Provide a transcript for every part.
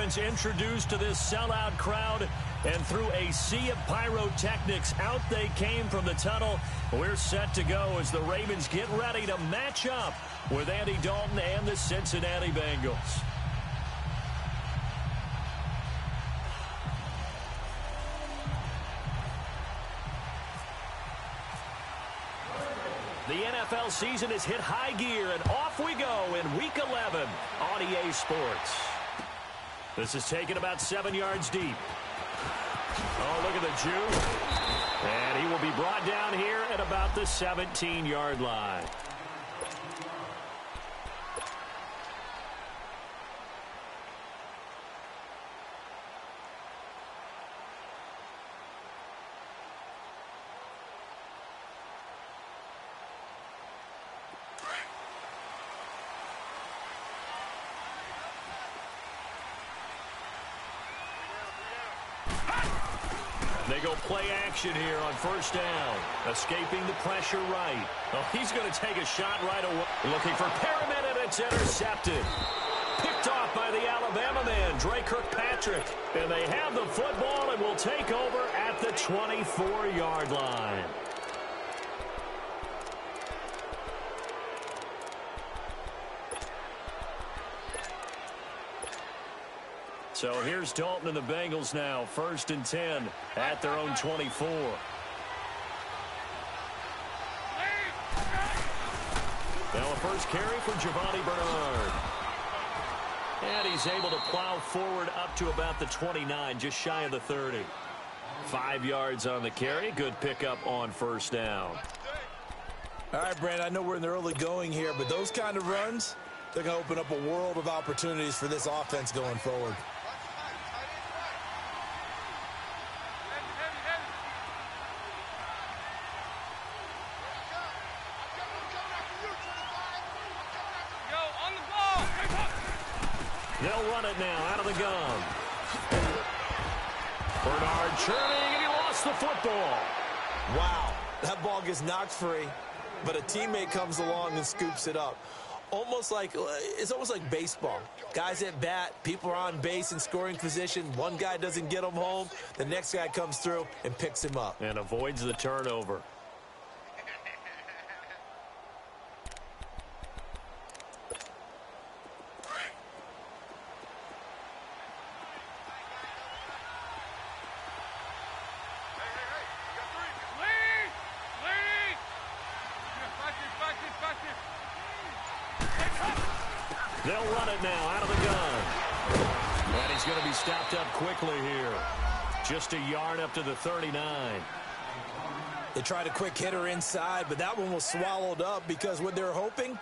Ravens introduced to this sellout crowd, and through a sea of pyrotechnics, out they came from the tunnel. We're set to go as the Ravens get ready to match up with Andy Dalton and the Cincinnati Bengals. The NFL season has hit high gear, and off we go in Week 11 on EA Sports. This is taken about 7 yards deep. Oh, look at the Jew. And he will be brought down here at about the 17-yard line. They go play action here on first down. Escaping the pressure right. Oh, he's going to take a shot right away. Looking for Perriman, and it's intercepted. Picked off by the Alabama man, Dre Kirkpatrick. And they have the football and will take over at the 24-yard line. So here's Dalton and the Bengals now, 1st and 10 at their own 24. Now a first carry for Giovanni Bernard. And he's able to plow forward up to about the 29, just shy of the 30. 5 yards on the carry. Good pickup on first down. All right, Brandon, I know we're in the early going here, but those kind of runs, they're going to open up a world of opportunities for this offense going forward. They'll run it now out of the gun. Bernard churning, and he lost the football. Wow, that ball gets knocked free, but a teammate comes along and scoops it up. It's almost like baseball. Guys at bat, people are on base in scoring position. One guy doesn't get him home. The next guy comes through and picks him up. And avoids the turnover. They'll run it now out of the gun. And he's going to be stopped up quickly here. Just a yard up to the 39. They tried a quick hitter inside, but that one was swallowed up because what they're hoping,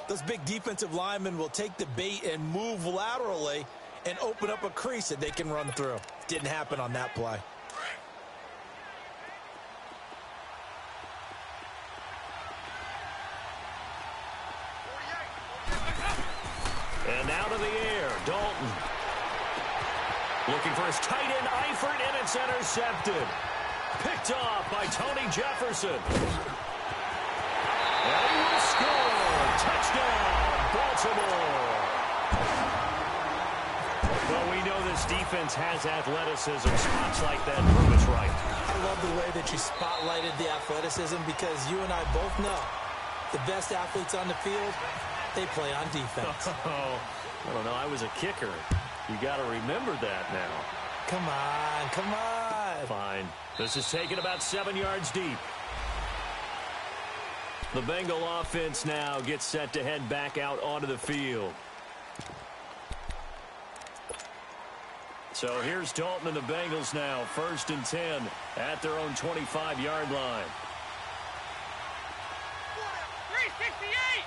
those big defensive linemen will take the bait and move laterally and open up a crease that they can run through. Didn't happen on that play. And out of the air, Dalton. Looking for his tight end, Eifert, and it's intercepted. Picked off by Tony Jefferson. And he will score. Touchdown, Baltimore. Well, we know this defense has athleticism. Spots like that prove us right. I love the way that you spotlighted the athleticism because you and I both know the best athletes on the field, they play on defense. Oh, I don't know. I was a kicker. You got to remember that now. Come on, come on. Fine. This is taken about 7 yards deep. The Bengal offense now gets set to head back out onto the field. So here's Dalton and the Bengals now, 1st and 10 at their own 25-yard line. 368!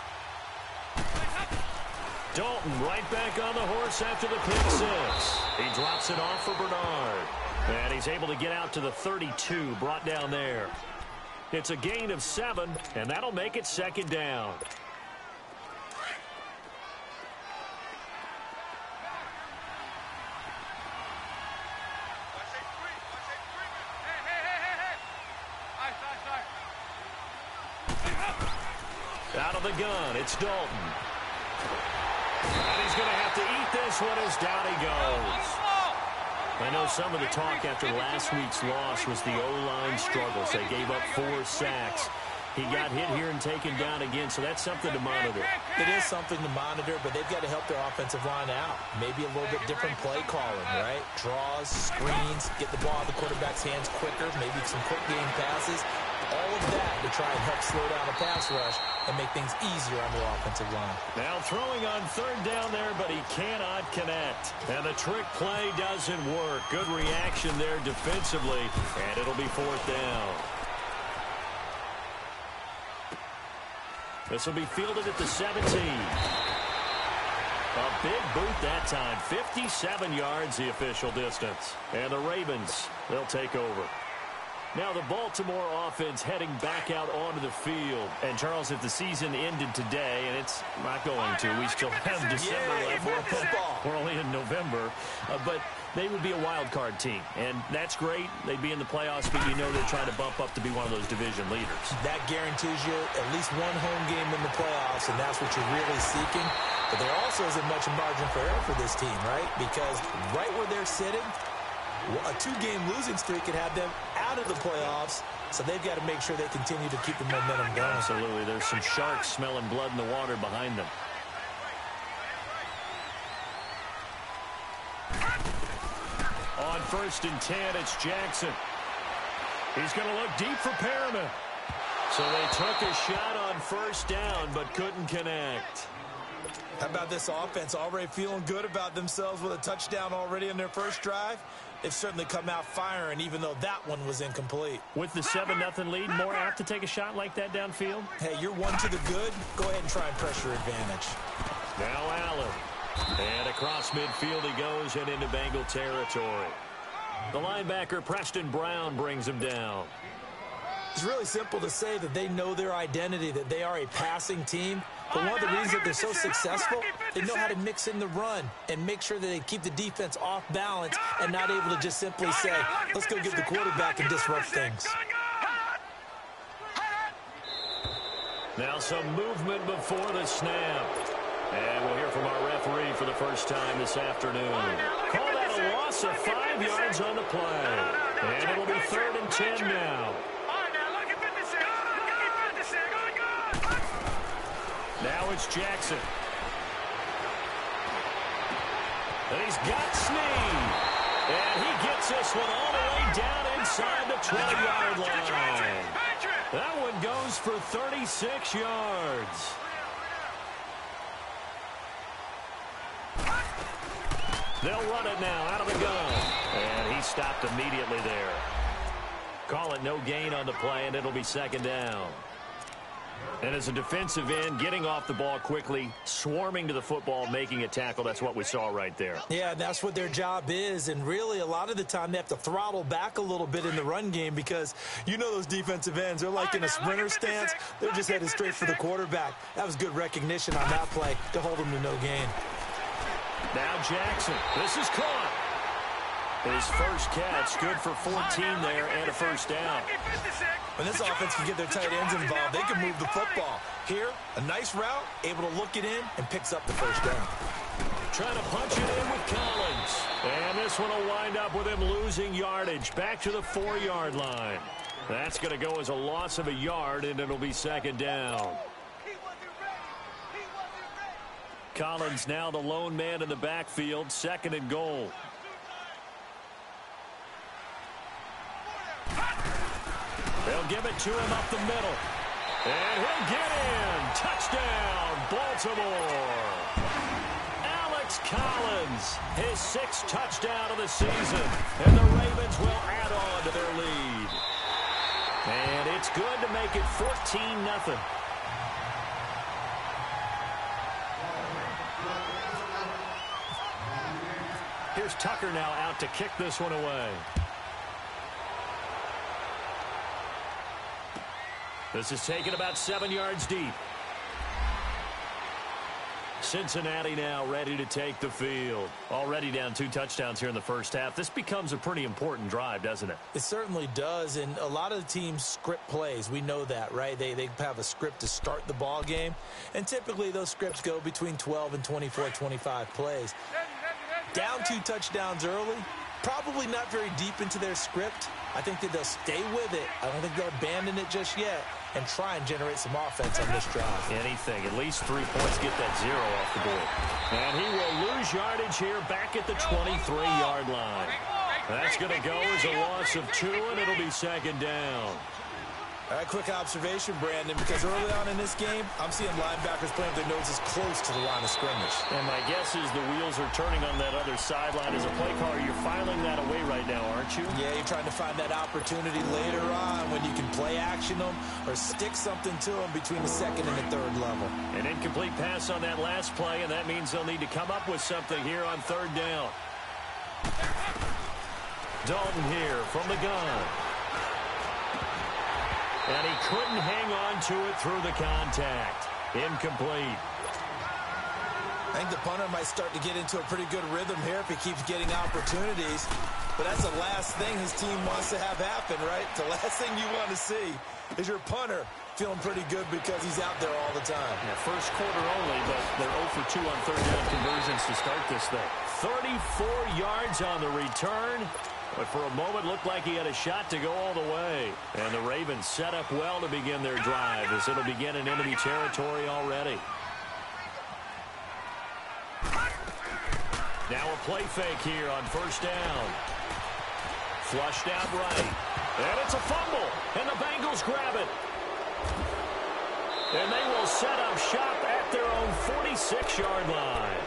Dalton right back on the horse after the pick six. He drops it off for Bernard. And he's able to get out to the 32, brought down there. It's a gain of 7, and that'll make it 2nd down. Out of the gun, it's Dalton. And he's going to have to eat this one as down he goes. I know some of the talk after last week's loss was the O-line struggles. They gave up 4 sacks. He got hit here and taken down again, so that's something to monitor. It is something to monitor, but they've got to help their offensive line out. Maybe a little bit different play calling, right? Draws, screens, get the ball out of the quarterback's hands quicker, maybe some quick game passes. All of that to try and help slow down the pass rush and make things easier on their offensive line. Now throwing on 3rd down there, but he cannot connect. And the trick play doesn't work. Good reaction there defensively, and it'll be 4th down. This will be fielded at the 17. A big boot that time. 57 yards the official distance. And the Ravens, they'll take over. Now the Baltimore offense heading back out onto the field. And, Charles, if the season ended today, and it's not going to, we still have December left. We're only in November. But they would be a wild card team. And that's great. They'd be in the playoffs, but you know they're trying to bump up to be one of those division leaders. That guarantees you at least one home game in the playoffs, and that's what you're really seeking. But there also isn't much margin for error for this team, right? Because right where they're sitting, a 2-game losing streak could have them out of the playoffs, so they've got to make sure they continue to keep the momentum going. Absolutely. There's some sharks smelling blood in the water behind them. On 1st and 10, it's Jackson. He's going to look deep for Perriman. So they took a shot on 1st down, but couldn't connect. How about this offense already feeling good about themselves with a touchdown already in their first drive? They've certainly come out firing, even though that one was incomplete. With the 7-0 lead, more apt to take a shot like that downfield? Hey, you're one to the good. Go ahead and try and pressure advantage. Now Allen. And across midfield he goes and into Bengal territory. The linebacker, Preston Brown, brings him down. It's really simple to say that they know their identity, that they are a passing team. But one of the reasons that they're so successful, they know how to mix in the run and make sure that they keep the defense off balance and not able to just simply say, let's go get the quarterback and disrupt things. Now some movement before the snap. And we'll hear from our referee for the first time this afternoon. Call that a loss of 5 yards on the play. And it'll be 3rd and 10 now. Now it's Jackson. And he's got Snead. And he gets this one all the way down inside the 20-yard line. That one goes for 36 yards. They'll run it now out of the gun. And he stopped immediately there. Call it no gain on the play, and it'll be 2nd down. And as a defensive end, getting off the ball quickly, swarming to the football, making a tackle, that's what we saw right there. Yeah, that's what their job is. And really, a lot of the time, they have to throttle back a little bit in the run game because you know those defensive ends, they're like in a sprinter stance. They're just headed straight for the quarterback. That was good recognition on that play to hold them to no gain. Now Jackson. This is caught. His first catch, good for 14 there and a 1st down. When this offense can get their tight ends involved, they can move the football. Here, a nice route, able to look it in, and picks up the 1st down. Trying to punch it in with Collins. And this one will wind up with him losing yardage. Back to the 4-yard line. That's going to go as a loss of a yard, and it'll be 2nd down. Collins now the lone man in the backfield, 2nd and goal. They'll give it to him up the middle. And he'll get in. Touchdown, Baltimore. Alex Collins, his 6th touchdown of the season. And the Ravens will add on to their lead. And it's good to make it 14-0. Here's Tucker now out to kick this one away. This is taken about 7 yards deep. Cincinnati now ready to take the field. Already down 2 touchdowns here in the first half. This becomes a pretty important drive, doesn't it? It certainly does, and a lot of the teams script plays. We know that, right? They have a script to start the ball game, and typically those scripts go between 12 and 24, 25 plays. Down 2 touchdowns early, probably not very deep into their script. I think that they'll stay with it. I don't think they'll abandon it just yet and try and generate some offense on this drive. Anything. At least 3 points, get that 0 off the board. And he will lose yardage here back at the 23-yard line. That's going to go as a loss of 2, and it'll be second down. All right, quick observation, Brandon, because early on in this game, I'm seeing linebackers playing with their noses close to the line of scrimmage. And my guess is the wheels are turning on that other sideline as a play caller. You're filing that away right now, aren't you? Yeah, you're trying to find that opportunity later on when you can play action them or stick something to them between the second and the third level. An incomplete pass on that last play, and that means they'll need to come up with something here on third down. Dalton here from the gun. And he couldn't hang on to it through the contact. Incomplete. I think the punter might start to get into a pretty good rhythm here if he keeps getting opportunities. But that's the last thing his team wants to have happen, right? The last thing you want to see is your punter feeling pretty good because he's out there all the time. Yeah, first quarter only, but they're 0 for 2 on third down conversions to start this thing. 34 yards on the return. But for a moment, looked like he had a shot to go all the way. And the Ravens set up well to begin their drive as it'll begin in enemy territory already. Now a play fake here on first down. Flushed out right. And it's a fumble. And the Bengals grab it. And they will set up shop at their own 46-yard line.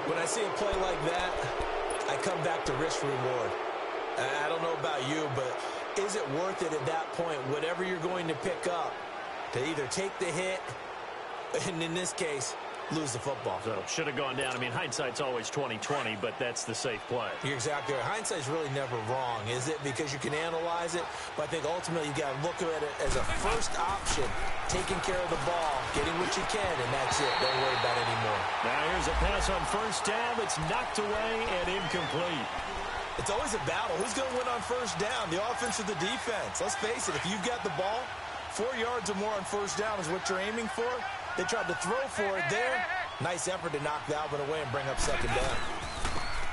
When I see a play like that, I come back to risk-reward. I don't know about you, but is it worth it at that point, whatever you're going to pick up, to either take the hit, and in this case, lose the football? So should have gone down. I mean, hindsight's always 20/20, but that's the safe play. You're exactly right. Hindsight's really never wrong, is it? Because you can analyze it, but I think ultimately you got to look at it as a first option, taking care of the ball, getting what you can, and that's it. Don't worry about it anymore. Now here's a pass on first down that's knocked away and incomplete. It's always a battle. Who's going to win on first down, the offense or the defense? Let's face it, if you've got the ball, 4 yards or more on first down is what you're aiming for. They tried to throw for it there. Nice effort to knock that one away and bring up second down.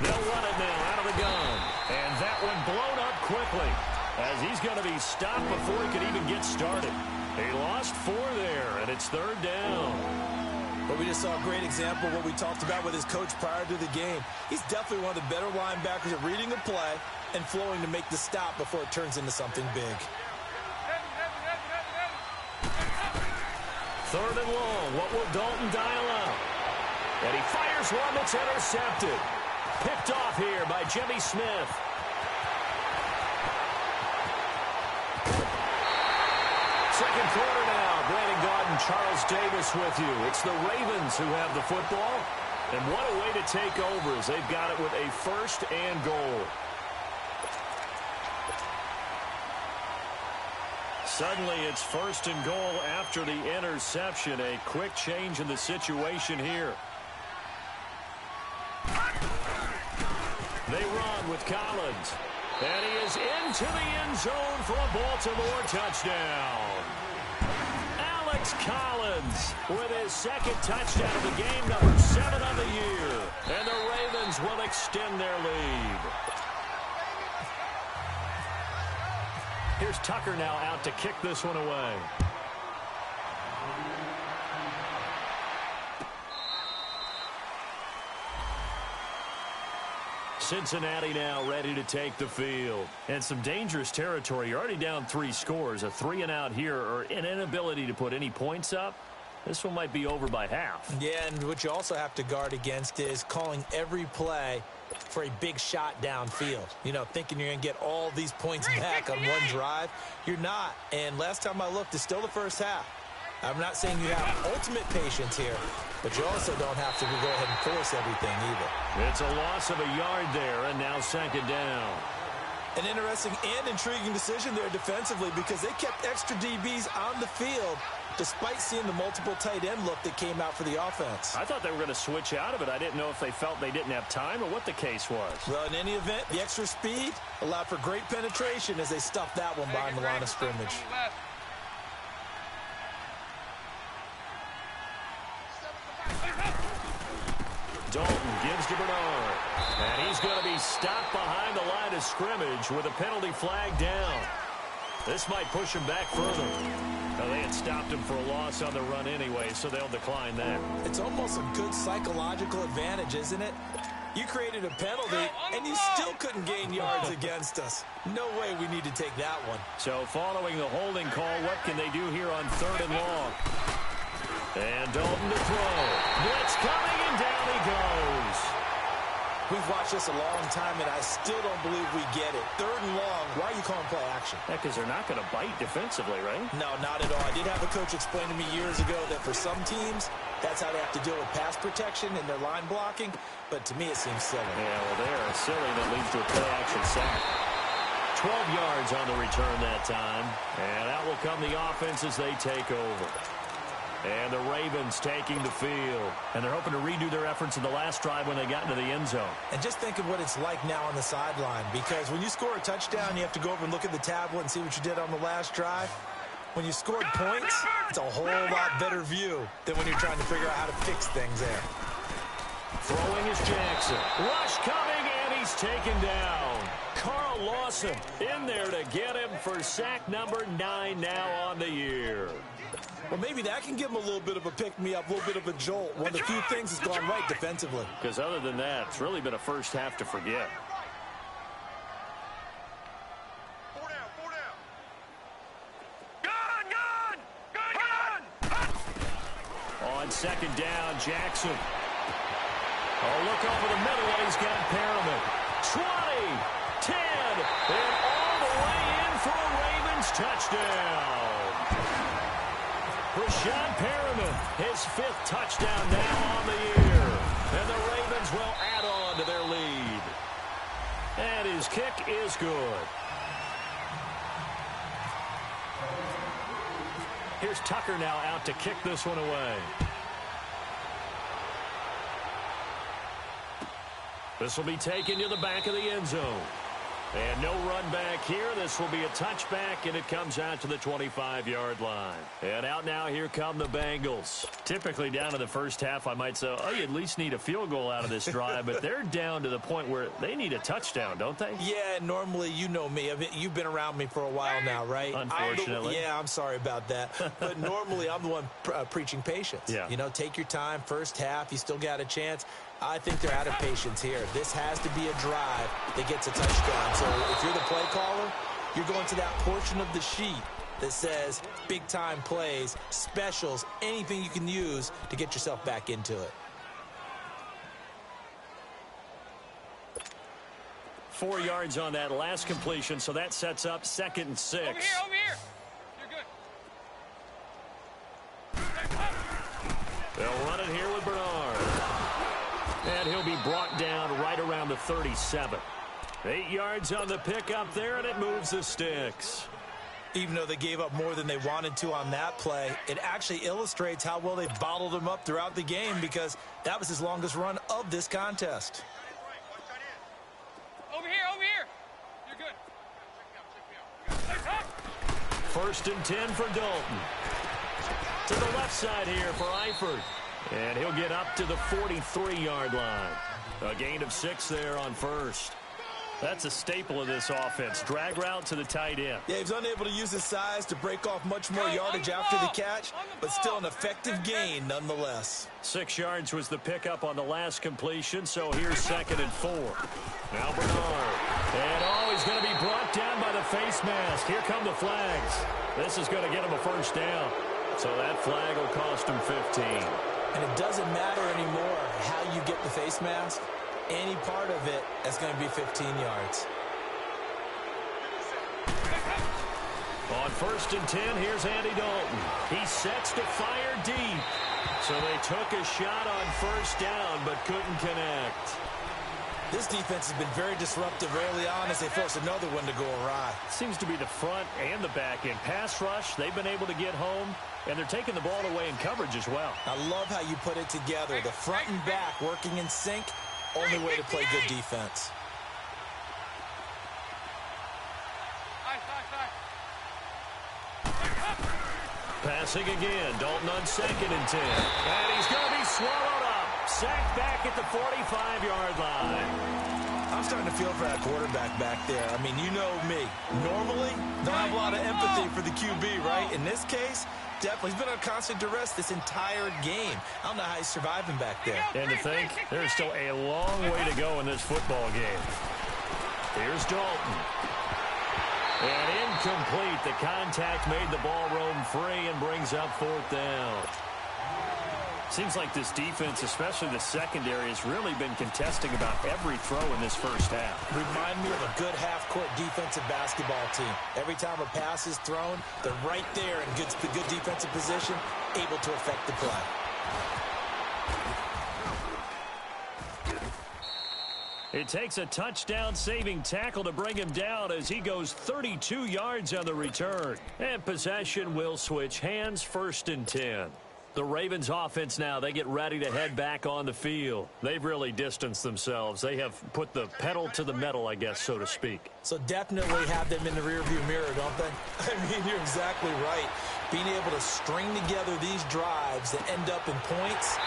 They'll run it now out of the gun. And that one blown up quickly as he's going to be stopped before he could even get started. He lost 4 there, and it's third down. But we just saw a great example of what we talked about with his coach prior to the game. He's definitely one of the better linebackers at reading a play and flowing to make the stop before it turns into something big. Third and long. What will Dalton dial up? And he fires one that's intercepted. Picked off here by Jimmy Smith. Second quarter now. Brandon Gaudin, Charles Davis with you. It's the Ravens who have the football. And what a way to take over as they've got it with a first and goal. Suddenly it's first and goal after the interception. A quick change in the situation here. They run with Collins. And he is into the end zone for a Baltimore touchdown. Alex Collins with his second touchdown of the game, number 7 of the year. And the Ravens will extend their lead. Here's Tucker now out to kick this one away. Cincinnati now ready to take the field. And some dangerous territory. You're already down 3 scores. A 3-and-out here or an inability to put any points up. This one might be over by half. Yeah, and what you also have to guard against is calling every play for a big shot downfield. You know, thinking you're going to get all these points back on one drive. You're not. And last time I looked, it's still the first half. I'm not saying you have ultimate patience here, but you also don't have to go ahead and force everything either. It's a loss of a yard there, and now second down. An interesting and intriguing decision there defensively because they kept extra DBs on the field despite seeing the multiple tight end look that came out for the offense. I thought they were going to switch out of it. I didn't know if they felt they didn't have time or what the case was. Well, in any event, the extra speed allowed for great penetration as they stuffed that one behind the line of scrimmage. Dalton gives to Bernard. And he's going to be stopped behind the line of scrimmage with a penalty flag down. This might push him back further. Now, they had stopped him for a loss on the run anyway, so they'll decline that. It's almost a good psychological advantage, isn't it? You created a penalty, and you still couldn't gain yards against us. No way we need to take that one. So following the holding call, what can they do here on 3rd and long? And Dalton to throw. Blitz coming, and down he goes. We've watched this a long time, and I still don't believe we get it. 3rd and long. Why are you calling play action? Because they're not going to bite defensively, right? No, not at all. I did have a coach explain to me years ago that for some teams, that's how they have to deal with pass protection and their line blocking. But to me, it seems silly. Yeah, well, they're silly that leads to a play-action sack. 12 yards on the return that time. And out will come the offense as they take over. And the Ravens taking the field. And they're hoping to redo their efforts in the last drive when they got into the end zone. And just think of what it's like now on the sideline. Because when you score a touchdown, you have to go over and look at the tablet and see what you did on the last drive. When you scored points, it's a whole lot better view than when you're trying to figure out how to fix things there. Throwing is Jackson. Rush coming, and he's taken down. Carl Lawson in there to get him for sack number 9 now on the year. Well, maybe that can give him a little bit of a pick-me-up, a little bit of a jolt. One of the few things that's gone right defensively. Because other than that, it's really been a first half to forget. 4 down, 4 down. Gun! On 2nd down, Jackson. Oh, look over the middle, and he's got Perriman. 20, 10, and all the way in for a Ravens touchdown. Rashad Perriman, his 5th touchdown now on the year. And the Ravens will add on to their lead. And his kick is good. Here's Tucker now out to kick this one away. This will be taken to the back of the end zone. And no run back here. This will be a touchback, and it comes out to the 25-yard line. And out now, here come the Bengals. Typically down to the first half, I might say, oh, you at least need a field goal out of this drive. But they're down to the point where they need a touchdown, don't they? Yeah, normally, you know me. You've been around me for a while now, right? Unfortunately. I'm sorry about that. But normally, I'm the one preaching patience. Yeah. You know, take your time. First half, you still got a chance. I think they're out of patience here. This has to be a drive that gets a touchdown. So if you're the play caller, you're going to that portion of the sheet that says big-time plays, specials, anything you can use to get yourself back into it. 4 yards on that last completion, so that sets up 2nd and 6. Over here. You're good. They'll run it here with Bernard. And he'll be brought down right around the 37. 8 yards on the pickup there, and it moves the sticks. Even though they gave up more than they wanted to on that play, it actually illustrates how well they bottled him up throughout the game because that was his longest run of this contest. Over here. You're good. 1st and 10 for Dalton. To the left side here for Eifert. And he'll get up to the 43-yard line. A gain of 6 there on 1st. That's a staple of this offense. Drag route to the tight end. Yeah, he's unable to use his size to break off much more yardage after the catch, but still an effective gain nonetheless. 6 yards was the pickup on the last completion, so here's 2nd and 4. Now Bernard. And he's going to be brought down by the face mask. Here come the flags. This is going to get him a 1st down. So that flag will cost him 15. And it doesn't matter anymore how you get the face mask. Any part of it is going to be 15 yards. On 1st and 10, here's Andy Dalton. He sets to fire deep. So they took a shot on 1st down, but couldn't connect. This defense has been very disruptive early on as they force another one to go awry. Seems to be the front and the back end. Pass rush, they've been able to get home, and they're taking the ball away in coverage as well. I love how you put it together. The front and back working in sync, only way to play good defense. Passing again, Dalton on 2nd and 10. And he's going to be swallowed up. Sacked back at the 45-yard line. I'm starting to feel for that quarterback back there. I mean, you know me. Normally, don't have a lot of empathy for the QB, right? In this case, definitely. He's been on constant duress this entire game. I don't know how he's surviving back there. And to think, there's still a long way to go in this football game. Here's Dalton. And incomplete. The contact made the ball roam free and brings up 4th down. Seems like this defense, especially the secondary, has really been contesting about every throw in this first half. Remind me of a good half-court defensive basketball team. Every time a pass is thrown, they're right there in good defensive position, able to affect the play. It takes a touchdown-saving tackle to bring him down as he goes 32 yards on the return. And possession will switch hands, 1st and 10. The Ravens offense now, they get ready to head back on the field. They've really distanced themselves. They have put the pedal to the metal, I guess, so to speak. So definitely have them in the rearview mirror, don't they? I mean, you're exactly right. Being able to string together these drives that end up in points,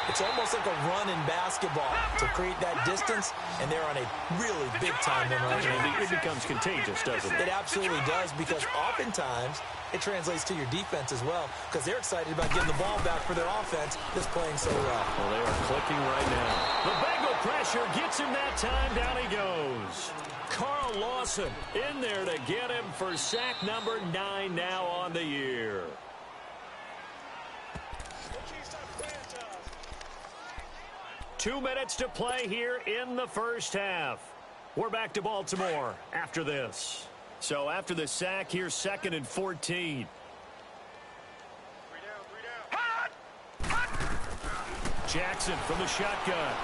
it's almost like a run in basketball to create that distance, and they're on a really big-time one right now. It becomes contagious, doesn't it? It absolutely does, because oftentimes it translates to your defense as well, because they're excited about getting the ball back for their offense that's playing so well. Well, they are clicking right now. The Bengal pressure gets him that time. Down he goes. Carl Lawson in there to get him for sack number 9 now on the year. Two minutes to play here in the first half. We're back to Baltimore after this. So after the sack, here's 2nd and 14. 3 down. Jackson from the shotgun.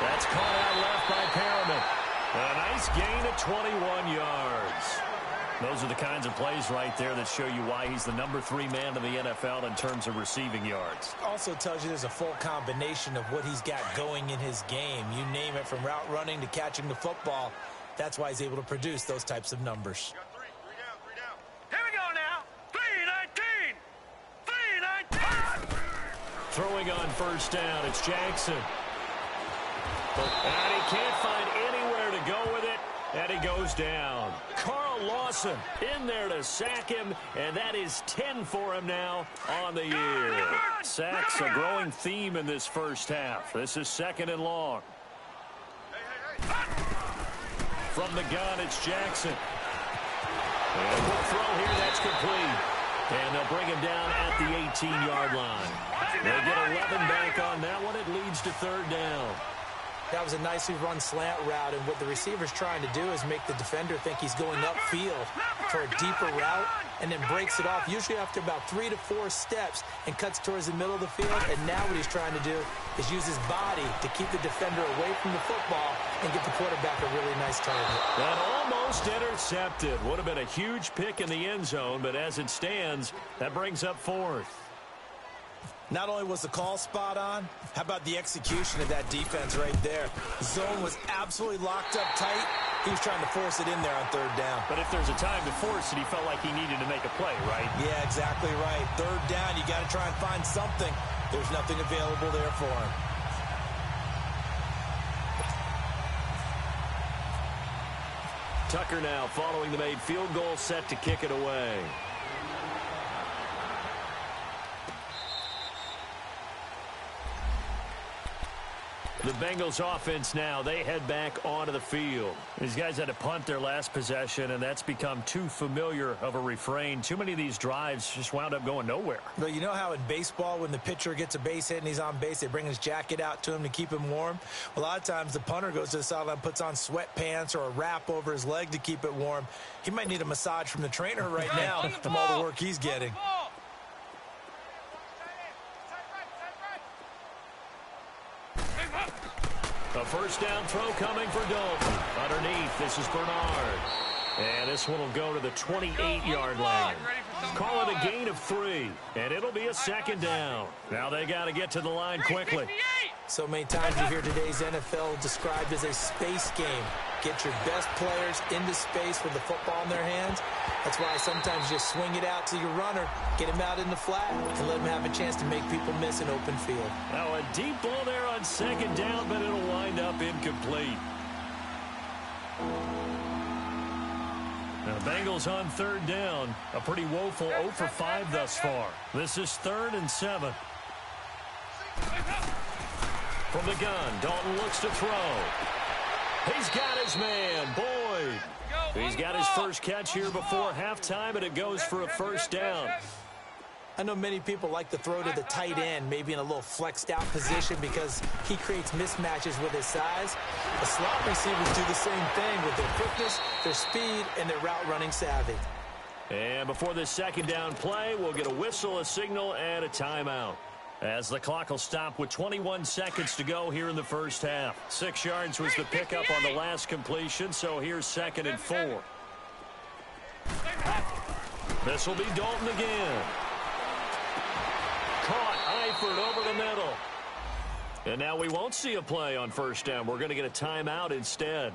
That's caught out left by Perriman. A nice gain of 21 yards. Those are the kinds of plays right there that show you why he's the number 3 man in the NFL in terms of receiving yards. Also tells you there's a full combination of what he's got going in his game. You name it, from route running to catching the football. That's why he's able to produce those types of numbers. Got 3 down. Here we go now. 3-19. 3-19. Throwing on 1st down, it's Jackson. And he can't find anywhere to go with it, and he goes down. Carl Lawson in there to sack him, and that is 10 for him now on the year. Sacks a growing theme in this first half. This is 2nd and long. From the gun, it's Jackson. And a quick throw here, that's complete. And they'll bring him down at the 18-yard line. They get 11 back on that one. It leads to 3rd down. That was a nicely run slant route, and what the receiver's trying to do is make the defender think he's going upfield for a deeper route, and then breaks it off, usually after about 3 to 4 steps, and cuts towards the middle of the field. And now what he's trying to do is use his body to keep the defender away from the football and get the quarterback a really nice target. That almost intercepted. Would have been a huge pick in the end zone, but as it stands, that brings up 4th. Not only was the call spot on, how about the execution of that defense right there? Zone was absolutely locked up tight. He was trying to force it in there on 3rd down. But if there's a time to force it, he felt like he needed to make a play, right? Yeah, exactly right. 3rd down, you got to try and find something. There's nothing available there for him. Tucker now following the made field goal, set to kick it away. The Bengals offense now, they head back onto the field. These guys had to punt their last possession, and that's become too familiar of a refrain. Too many of these drives just wound up going nowhere. Well, you know how in baseball, when the pitcher gets a base hit and he's on base, they bring his jacket out to him to keep him warm? A lot of times the punter goes to the sideline, puts on sweatpants or a wrap over his leg to keep it warm. He might need a massage from the trainer right now from all the work he's getting. A 1st down throw coming for Dalton. Underneath, this is Bernard. And this one will go to the 28-yard line. Call it a gain of 3, and it'll be a 2nd down. Now they got to get to the line quickly. So many times you hear today's NFL described as a space game. Get your best players into space with the football in their hands. That's why sometimes you just swing it out to your runner, get him out in the flat, and let him have a chance to make people miss an open field. Now a deep ball there on second down, but it'll wind up incomplete. Now the Bengals on third down. A pretty woeful 0 for 5 thus far. This is 3rd and 7. From the gun, Dalton looks to throw. He's got his man, Boyd. He's got his first catch here before halftime, and it goes for a first down. I know many people like to throw to the tight end, maybe in a little flexed out position because he creates mismatches with his size. The slot receivers do the same thing with their quickness, their speed, and their route running savvy. And before this second down play, we'll get a whistle, a signal, and a timeout, as the clock will stop with 21 seconds to go here in the first half. 6 yards was the pickup on the last completion, so here's 2nd and 4. This will be Dalton again. Caught, Eifert over the middle. And now we won't see a play on first down. We're going to get a timeout instead,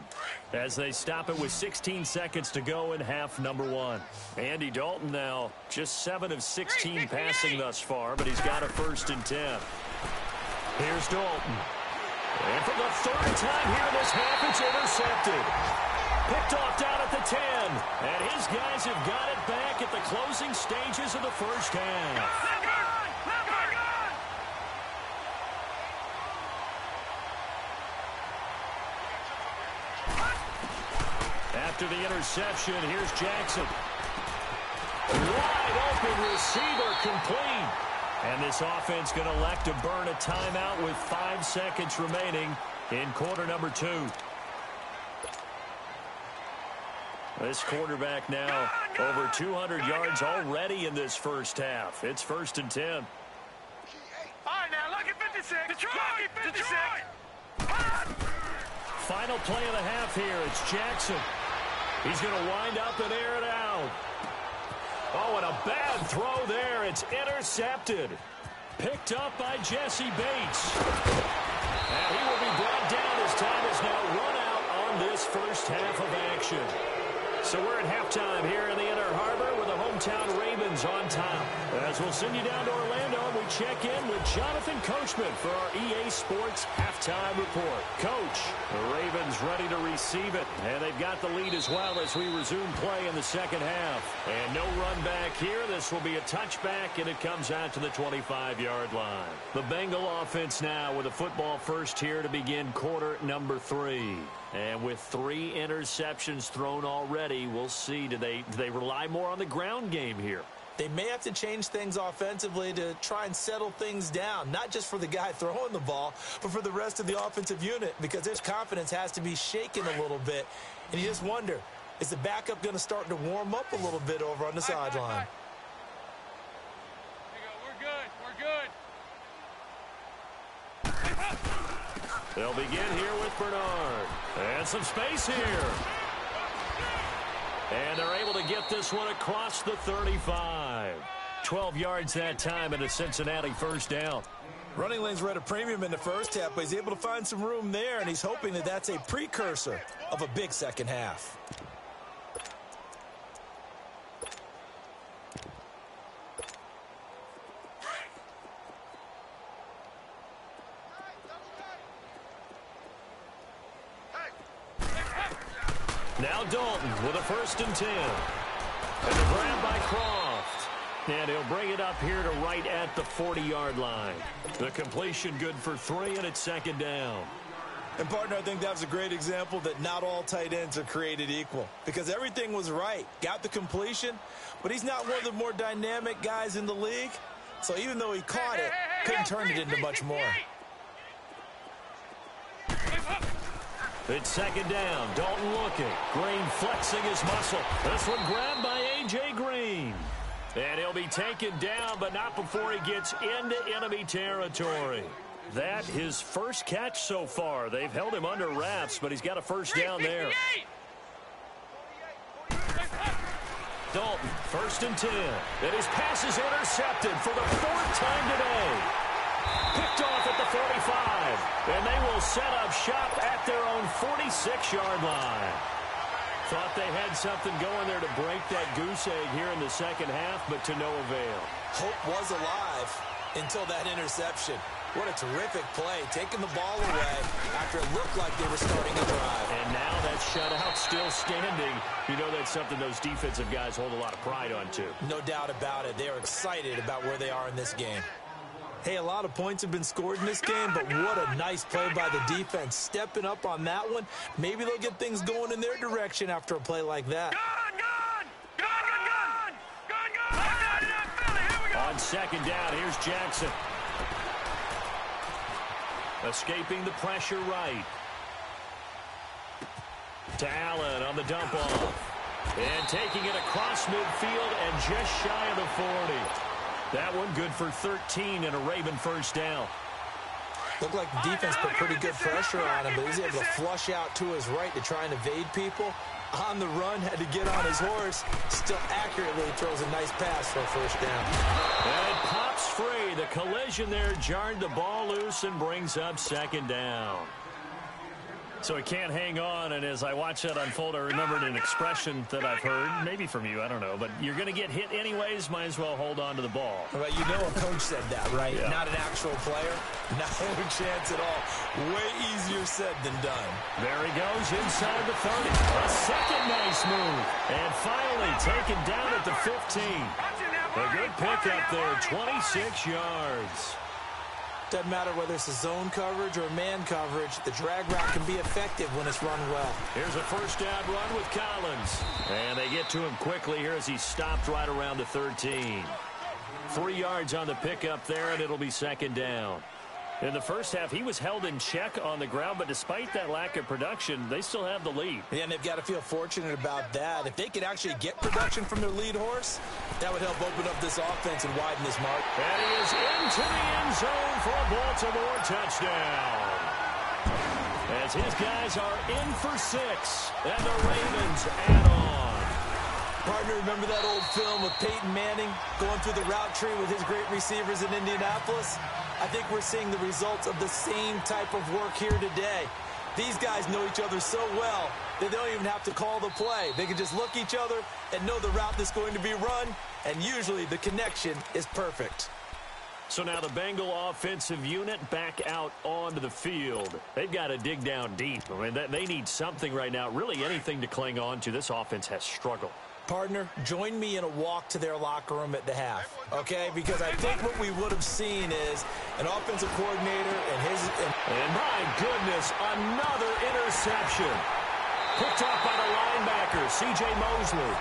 as they stop it with 16 seconds to go in half number 1. Andy Dalton now just 7 of 16 passing thus far, but he's got a 1st and 10. Here's Dalton. And for the 3rd time here this half, it's intercepted. Picked off down at the 10. And his guys have got it back at the closing stages of the first half. After the interception, here's Jackson. Wide open receiver, complete. And this offense going to elect to burn a timeout with 5 seconds remaining in quarter number 2. This quarterback now over 200 yards already in this first half. It's 1st and 10. All right, now look at 56. Detroit, 56. Final play of the half here. It's Jackson. He's going to wind up and air it out. Oh, and a bad throw there. It's intercepted. Picked up by Jesse Bates. And he will be brought down as time is now run out on this first half of action. So we're at halftime here in the Inner Harbor with the hometown Ravens on top. As we'll send you down to Orlando, we check in with Jonathan Coachman for our EA Sports Halftime Report. Coach, the Ravens ready to receive it, and they've got the lead as well as we resume play in the second half. And no run back here. This will be a touchback, and it comes out to the 25-yard line. The Bengal offense now with a football first here to begin quarter number 3. And with 3 interceptions thrown already, we'll see. Do they rely more on the ground game here? They may have to change things offensively to try and settle things down, not just for the guy throwing the ball, but for the rest of the offensive unit, because their confidence has to be shaken a little bit. And you just wonder, is the backup going to start to warm up a little bit over on the sideline? We're good. We're good. They'll begin here with Bernard. And some space here. And they're able to get this one across the 35. 12 yards that time and a Cincinnati first down. Running lanes were at a premium in the first half, but he's able to find some room there, and he's hoping that that's a precursor of a big second half. Now Dalton with a 1st and 10. And a grab by Croft. And he'll bring it up here to right at the 40-yard line. The completion good for 3, and it's 2nd down. And, partner, I think that was a great example that not all tight ends are created equal, because everything was right. Got the completion, but he's not one of the more dynamic guys in the league. So even though he caught it, couldn't turn it into much more. It's 2nd down. Dalton looking. Green flexing his muscle. This one grabbed by A.J. Green. And he'll be taken down, but not before he gets into enemy territory. That his first catch so far. They've held him under wraps, but he's got a first down there. Dalton, 1st and 10. And his pass is intercepted for the 4th time today. Picked off at the 45. And they will set up shop at their own 46-yard line. Thought they had something going there to break that goose egg here in the second half, but to no avail. Hope was alive until that interception. What a terrific play, taking the ball away after it looked like they were starting a drive. And now that shutout still standing. You know that's something those defensive guys hold a lot of pride on, too. No doubt about it. They are excited about where they are in this game. Hey, a lot of points have been scored in this game, but what a nice play by the defense. Stepping up on that one. Maybe they'll get things going in their direction after a play like that. On second down, here's Jackson. Escaping the pressure right. To Allen on the dump off. And taking it across midfield and just shy of the 40. That one good for 13 and a Raven first down. Looked like the defense put pretty good pressure on him, but he was able to flush out to his right to try and evade people. On the run, had to get on his horse. Still accurately throws a nice pass for a first down. And it pops free. The collision there jarred the ball loose and brings up second down. So he can't hang on, and as I watch that unfold, I remembered an expression that I've heard, maybe from you, I don't know, but you're going to get hit anyways, might as well hold on to the ball. Well, you know a coach said that, right? Yeah. Not an actual player. No chance at all. Way easier said than done. There he goes inside the 30. A second nice move. And finally taken down at the 15. A good pickup there, 26 yards. Doesn't matter whether it's a zone coverage or man coverage, the drag route can be effective when it's run well. Here's a first down run with Collins. And they get to him quickly here as he stopped right around the 13. 3 yards on the pickup there, and it'll be second down. In the first half, he was held in check on the ground, but despite that lack of production, they still have the lead. Yeah, and they've got to feel fortunate about that. If they could actually get production from their lead horse, that would help open up this offense and widen this mark. And he is into the end zone for a Baltimore touchdown. As his guys are in for 6, and the Ravens add on. Partner, remember that old film of Peyton Manning going through the route tree with his great receivers in Indianapolis? I think we're seeing the results of the same type of work here today. These guys know each other so well that they don't even have to call the play. They can just look each other and know the route that's going to be run, and usually the connection is perfect. So now the Bengal offensive unit back out onto the field. They've got to dig down deep. I mean, they need something right now, really anything to cling on to. This offense has struggled. Partner, join me in a walk to their locker room at the half, okay? Because I think what we would have seen is an offensive coordinator and his... And my goodness, another interception. Picked off by the linebacker, C.J. Mosley.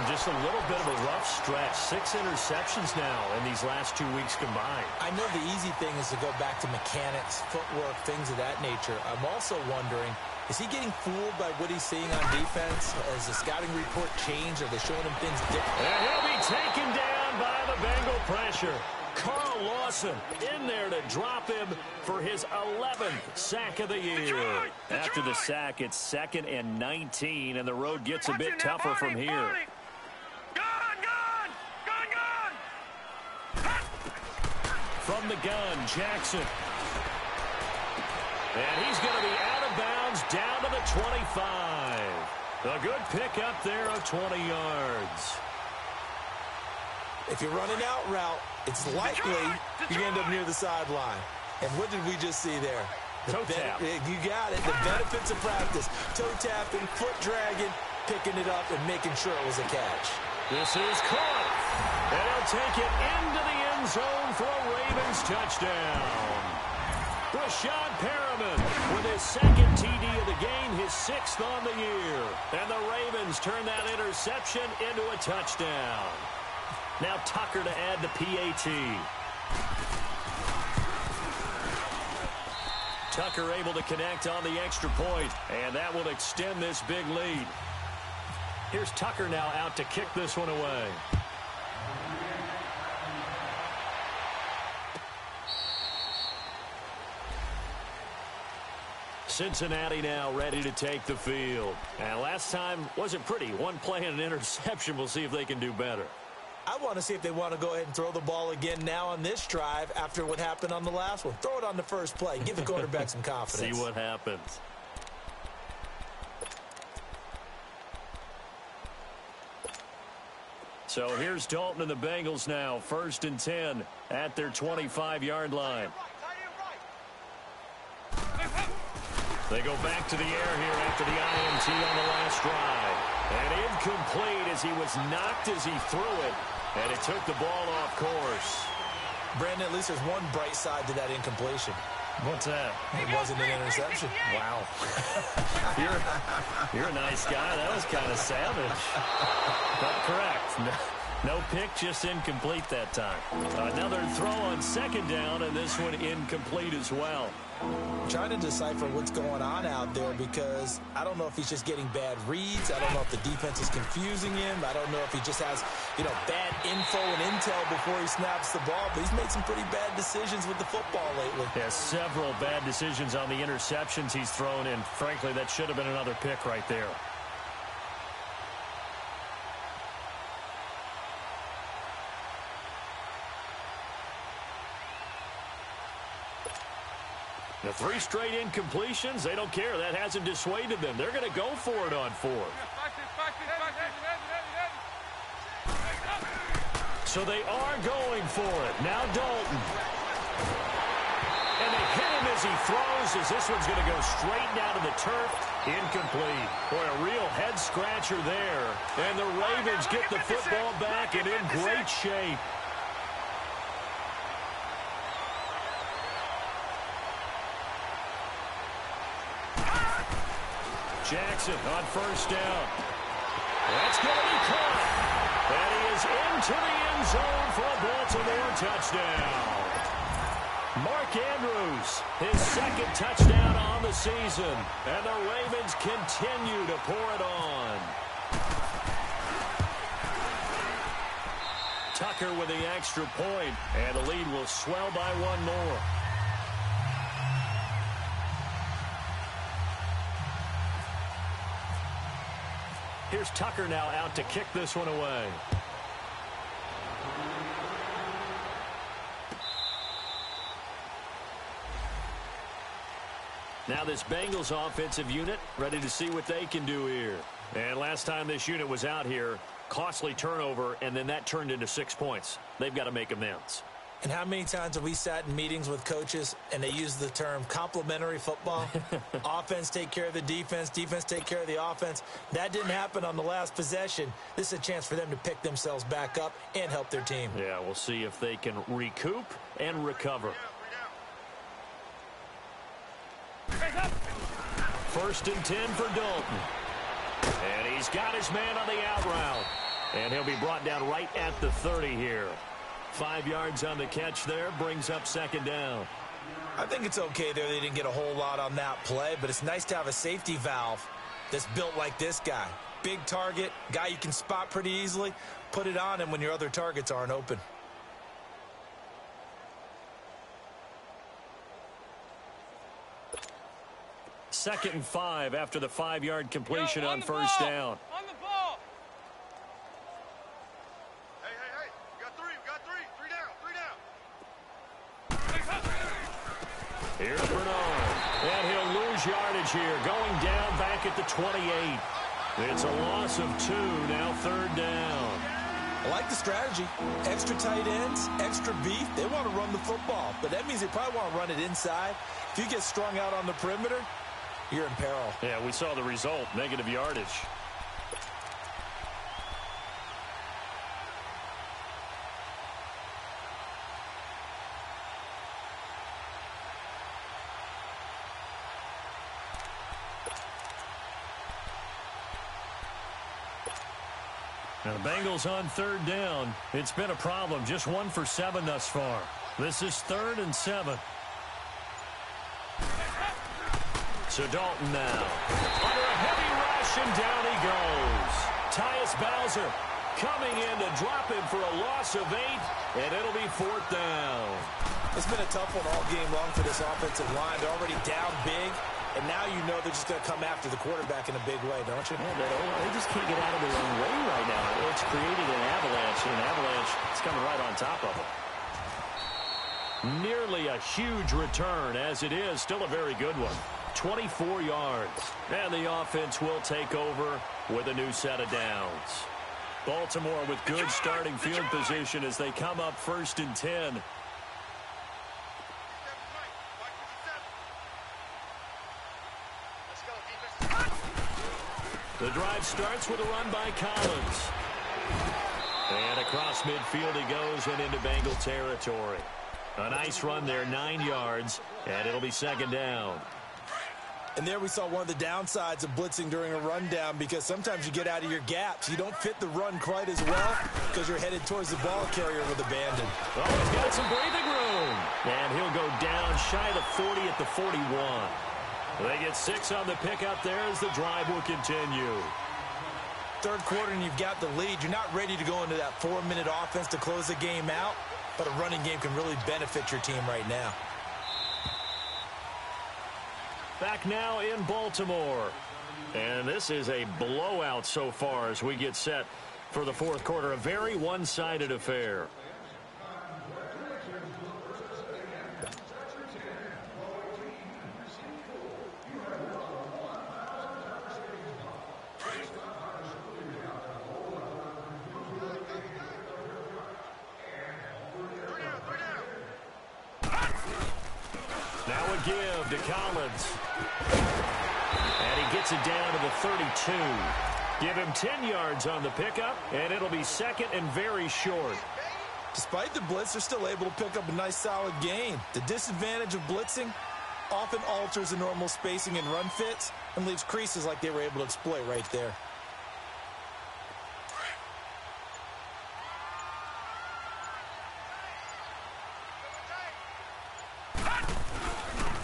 Just a little bit of a rough stretch. 6 interceptions now in these last 2 weeks combined. I know the easy thing is to go back to mechanics, footwork, things of that nature. I'm also wondering, is he getting fooled by what he's seeing on defense? Has the scouting report changed? Are they showing him things different? And he'll be taken down by the Bengal pressure. Carl Lawson in there to drop him for his 11th sack of the year. After the sack, it's 2nd and 19, and the road gets a bit tougher from here. From the gun, Jackson. And he's going to be out of bounds down to the 25. A good pickup there of 20 yards. If you run an out route, it's likely you end up near the sideline. And what did we just see there? Toe tap. You got it. The benefits of practice. Toe tapping, foot dragging, picking it up, and making sure it was a catch. This is caught. And he'll take it into the end zone for a Ravens touchdown. Rashad Perriman with his 2nd TD of the game, his 6th on the year. And the Ravens turn that interception into a touchdown. Now Tucker to add the PAT. Tucker able to connect on the extra point, and that will extend this big lead. Here's Tucker now out to kick this one away. Cincinnati now ready to take the field. And last time wasn't pretty. One play and an interception. We'll see if they can do better. I want to see if they want to go ahead and throw the ball again now on this drive after what happened on the last one. Throw it on the first play. Give the quarterback some confidence. See what happens. So here's Dalton and the Bengals now. 1st and 10 at their 25-yard line. They go back to the air here after the INT on the last drive. And incomplete as he was knocked as he threw it. And it took the ball off course. Brandon, at least there's one bright side to that incompletion. What's that? It wasn't an interception. Wow. you're a nice guy. That was kind of savage. But correct. No pick, just incomplete that time. Another throw on 2nd down, and this one incomplete as well. I'm trying to decipher what's going on out there because I don't know if he's just getting bad reads. I don't know if the defense is confusing him. I don't know if he just has, bad info and intel before he snaps the ball. But he's made some pretty bad decisions with the football lately. Yeah, several bad decisions on the interceptions he's thrown in. Frankly, that should have been another pick right there. The 3 straight incompletions, they don't care. That hasn't dissuaded them. They're going to go for it on 4th. So they are going for it. Now Dalton. And they hit him as he throws, as this one's going to go straight down to the turf. Incomplete. Boy, a real head-scratcher there. And the Ravens get the football back and in great shape. Jackson on 1st down. That's going to be caught. And he is into the end zone for a Baltimore touchdown. Mark Andrews, his 2nd touchdown on the season. And the Ravens continue to pour it on. Tucker with the extra point. And the lead will swell by 1 more. Here's Tucker now out to kick this one away. Now this Bengals offensive unit ready to see what they can do here. And last time this unit was out here, costly turnover, and then that turned into 6 points. They've got to make amends. And how many times have we sat in meetings with coaches and they use the term complementary football? Offense take care of the defense, defense take care of the offense. That didn't happen on the last possession. This is a chance for them to pick themselves back up and help their team. Yeah, we'll see if they can recoup and recover. 1st and 10 for Dalton. And he's got his man on the out route. And he'll be brought down right at the 30 here. 5 yards on the catch there, brings up 2nd down. I think it's okay there. They didn't get a whole lot on that play, but it's nice to have a safety valve that's built like this guy. Big target, guy you can spot pretty easily. Put it on him when your other targets aren't open. Second and 5 after the 5-yard completion on 1st down. On the ball. Hey. We got three. Three down. Here's Bernard. And he'll lose yardage here. Going down back at the 28. It's a loss of 2. Now 3rd down. I like the strategy. Extra tight ends, extra beef. They want to run the football, but that means they probably want to run it inside. If you get strung out on the perimeter, you're in peril. Yeah, we saw the result. Negative yardage. Now the Bengals on 3rd down. It's been a problem. Just 1 for 7 thus far. This is 3rd and 7. So Dalton now. Under a heavy rush, and down he goes. Tyus Bowser coming in to drop him for a loss of 8, and it'll be 4th down. It's been a tough one all game long for this offensive line. They're already down big. And now you know they're just going to come after the quarterback in a big way, don't you? Yeah, they just can't get out of their own way right now. It's created an avalanche, and an avalanche is coming right on top of them. Nearly a huge return, as it is. Still a very good one. 24 yards. And the offense will take over with a new set of downs. Baltimore with good starting field position as they come up 1st and 10. The drive starts with a run by Collins. And across midfield he goes and into Bengal territory. A nice run there, 9 yards, and it'll be 2nd down. And there we saw one of the downsides of blitzing during a rundown, because sometimes you get out of your gaps. You don't fit the run quite as well because you're headed towards the ball carrier with abandon. Oh, he's got some breathing room. And he'll go down shy of the 40 at the 41. They get 6 on the pickup there as the drive will continue. 3rd quarter and you've got the lead. You're not ready to go into that 4-minute offense to close the game out, but a running game can really benefit your team right now. Back now in Baltimore. And this is a blowout so far as we get set for the 4th quarter. A very one-sided affair. Now a give to Collins. And he gets it down to the 32. Give him 10 yards on the pickup, and it'll be 2nd and very short. Despite the blitz, they're still able to pick up a nice solid gain. The disadvantage of blitzing often alters the normal spacing and run fits and leaves creases like they were able to exploit right there.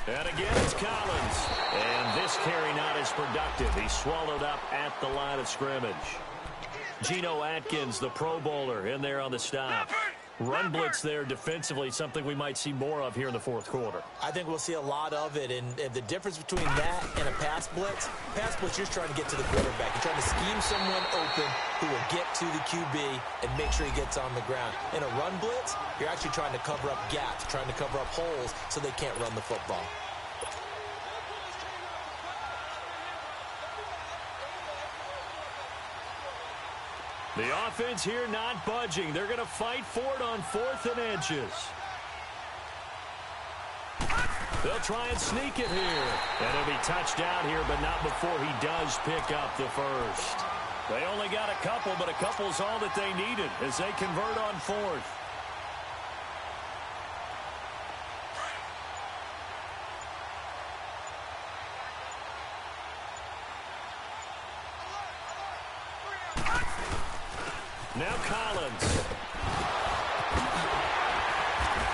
And again, it's Collins. And this carry not as productive. He's swallowed up at the line of scrimmage. Geno Atkins, the Pro Bowler, in there on the stop. Run blitz there defensively, something we might see more of here in the 4th quarter. I think we'll see a lot of it, and the difference between that and a pass blitz, you're just trying to get to the quarterback. You're trying to scheme someone open who will get to the QB and make sure he gets on the ground. In a run blitz, you're actually trying to cover up gaps, trying to cover up holes so they can't run the football. The offense here not budging. They're going to fight for it on 4th and inches. They'll try and sneak it here. And it'll be touched out here, but not before he does pick up the first. They only got a couple, but a couple's all that they needed as they convert on 4th. Now Collins.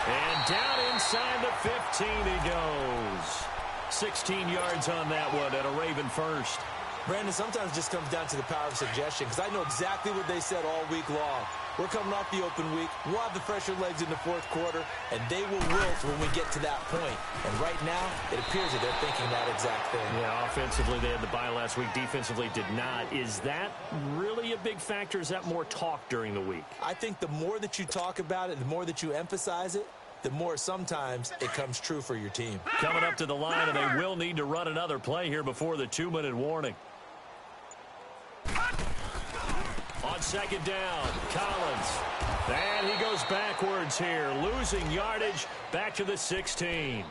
And down inside the 15 he goes. 16 yards on that one at a Raven first. Brandon, sometimes it just comes down to the power of suggestion, because I know exactly what they said all week long. We're coming off the open week. We'll have the fresher legs in the 4th quarter, and they will wilt when we get to that point. And right now, it appears that they're thinking that exact thing. Yeah, offensively, they had the bye last week. Defensively, did not. Is that really a big factor? Is that more talk during the week? I think the more that you talk about it, the more that you emphasize it, the more sometimes it comes true for your team. Coming up to the line, and they will need to run another play here before the 2-minute warning. On 2nd down, Collins. And he goes backwards here, losing yardage back to the 16.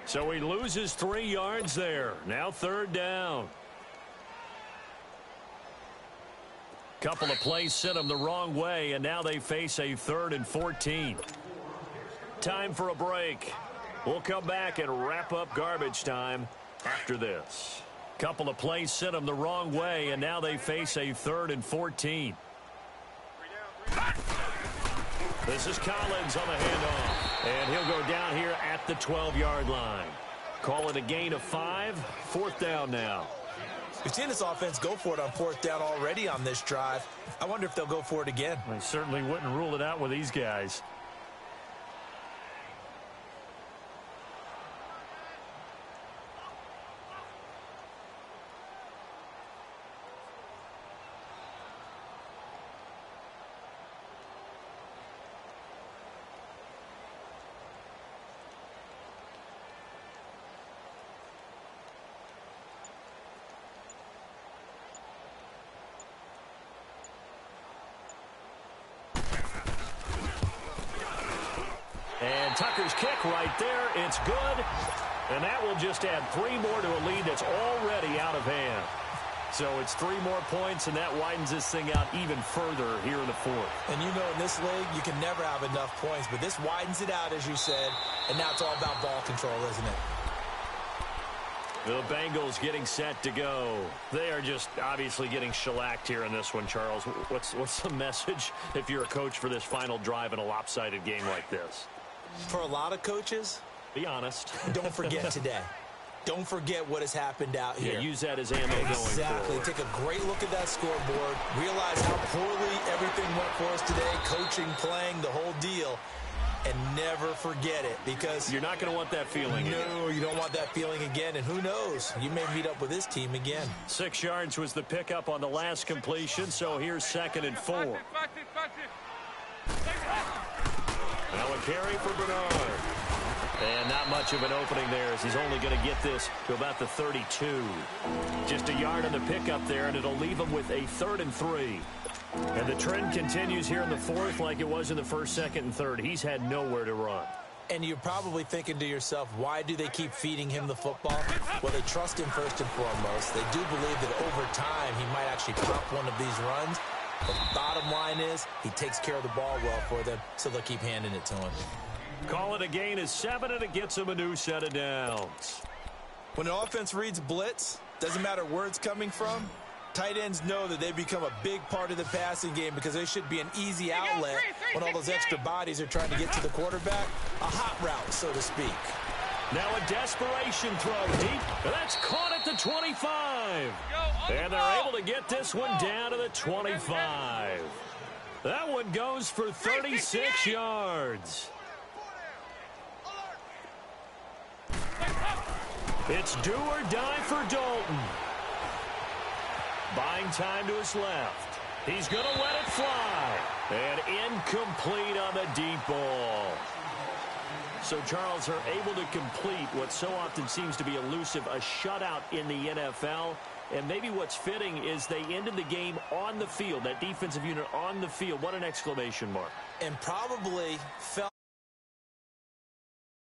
So he loses 3 yards there. Now 3rd down. Couple of plays sent them the wrong way, and now they face a 3rd and 14. Time for a break. We'll come back and wrap up garbage time after this. Couple of plays sent them the wrong way, and now they face a 3rd and 14. This is Collins on the handoff, and he'll go down here at the 12-yard line. Call it a gain of 5. 4th down now. We've seen this offense go for it on 4th down already on this drive. I wonder if they'll go for it again. I certainly wouldn't rule it out with these guys. And Tucker's kick right there. It's good. And that will just add 3 more to a lead that's already out of hand. So it's 3 more points, and that widens this thing out even further here in the 4th. And you know, in this league, you can never have enough points, but this widens it out, as you said, and now it's all about ball control, isn't it? The Bengals getting set to go. They are just obviously getting shellacked here in this one, Charles. What's the message if you're a coach for this final drive in a lopsided game like this? For a lot of coaches, be honest. Don't forget today. Don't forget what has happened out here. Yeah, use that as ammo going forward. Exactly. Take a great look at that scoreboard. Realize how poorly everything went for us today. Coaching, playing, the whole deal. And never forget it, because you're not going to want that feeling again. No, you don't want that feeling again. And who knows? You may meet up with this team again. 6 yards was the pickup on the last completion, so here's 2nd and 4. Now a carry for Bernard. And not much of an opening there, as he's only going to get this to about the 32. Just a yard on the pickup there, and it'll leave him with a 3rd and 3. And the trend continues here in the 4th like it was in the 1st, 2nd, and 3rd. He's had nowhere to run. And you're probably thinking to yourself, why do they keep feeding him the football? Well, they trust him first and foremost. They do believe that over time he might actually pop one of these runs. But the bottom line is he takes care of the ball well for them, so they'll keep handing it to him. Call it a gain of 7, and it gets him a new set of downs. When an offense reads blitz, doesn't matter where it's coming from, tight ends know that they become a big part of the passing game, because they should be an easy outlet when all those extra bodies are trying to get to the quarterback. A hot route, so to speak. Now a desperation throw deep. That's caught at the 25. And they're able to get this one down to the 25. That one goes for 36 yards. It's do or die for Dalton. Buying time to his left. He's going to let it fly. And incomplete on the deep ball. So Charles are able to complete what so often seems to be elusive, a shutout in the NFL. And maybe what's fitting is they ended the game on the field, that defensive unit on the field. What an exclamation mark. And probably felt